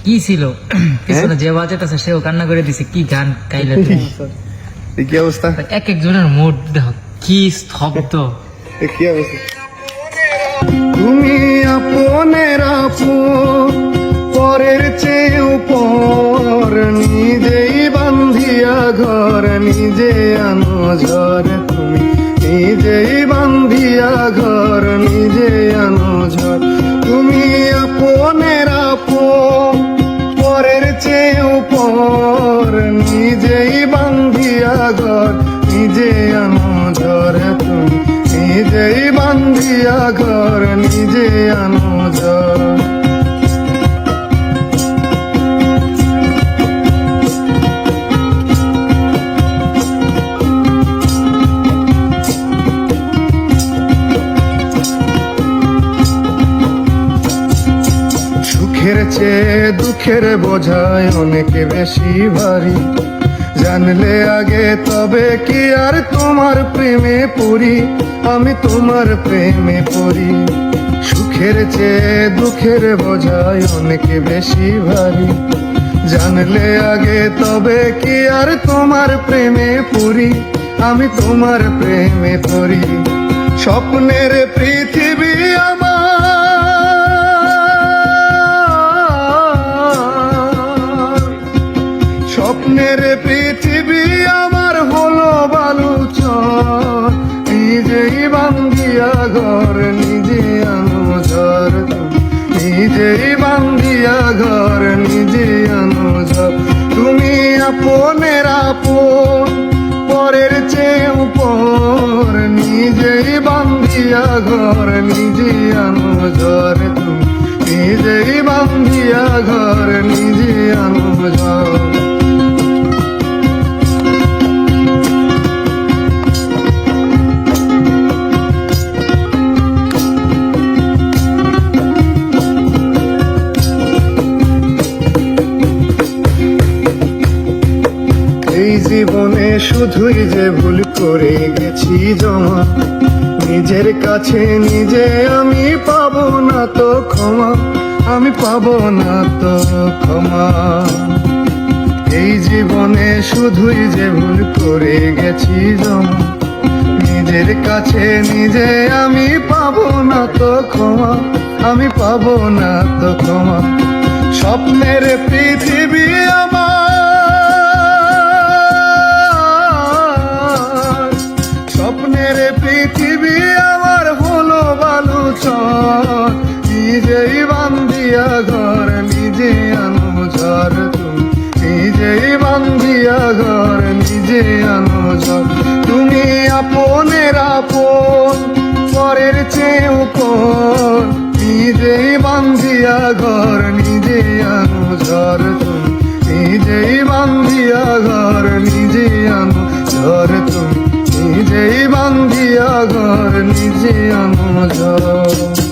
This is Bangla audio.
কি ছিল পিছনে যে বাজেট আছে সেও কান্না করে দিছে। কি গান গাইলে তুমি? কি অবস্থা? এক একজনের মুড দেখো কি স্তব্ধ। কি অবস্থা? তুমি আপনের আপন, পরের চেয়েও পর, নিজেই বান্ধিয়া ঘর, নিজে আনো ঝড়। তুমি নিজেই বান্ধিয়া ঘর, নিজে আনো ঝড়। তুমি আপনের আপন, পরের চেয়েও পর, নিজেই বান্ধিয়া ঘর, নিজে আনো ঝড়। তুমি নিজেই বান্ধিয়া ঘর, নিজে আনো ঝড়। সুখের চেয়ে দুঃখের বোঝায় অনেক বেশি ভারী, জানলে আগে তবে কি আর তোমার প্রেমে পড়ি, আমি তোমার প্রেমে পড়ি। সুখের চেয়ে দুঃখের বোঝায় অনেক বেশি ভারী, জানলে আগে তবে কি আর তোমার প্রেমে পড়ি, আমি তোমার প্রেমে পড়ি। স্বপ্নের পৃথিবী আমার, স্বপ্নের পৃথিবী আমার হলো বালুচর, নিজেই বান্ধিয়া ঘর, নিজে আনো ঝড়। নিজেই বান্ধিয়া ঘর, নিজে আনো ঝড়। তুমি আপনের আপন, পরের চেয়েও পর, নিজেই বান্ধিয়া ঘর, নিজে আনো ঝড়। তুমি নিজেই বান্ধিয়া ঘর, নিজে আনো ঝড়। এই জীবনে শুধুই যে ভুল করে গেছি জমা, নিজের কাছে নিজে আমি পাবো না তো ক্ষমা, আমি পাবো না তো ক্ষমা। এই জীবনে শুধুই যে ভুল করে গেছি জমা, নিজের কাছে নিজে আমি পাবো না তো ক্ষমা, আমি পাবো না তো ক্ষমা। স্বপ্নের পৃথিবী আমার, স্বপ্নের পৃথিবী আমার হলো বালুচর, নিজেই বান্ধিয়া ঘর, নিজে আনো ঝড়। তুমি নিজেই বান্ধিয়া ঘর, নিজে আনো ঝড়। তুমি আপনের আপন, পরের চেয়েও পর, নিজেই বান্ধিয়া ঘর, নিজে আনো ঝড়। তুমি নিজেই বান্ধিয়া ঘর, নিজে আনো ঝড়। তুমি নিজেই বান্ধিয়া ঘর, নিজে আনো ঝড়।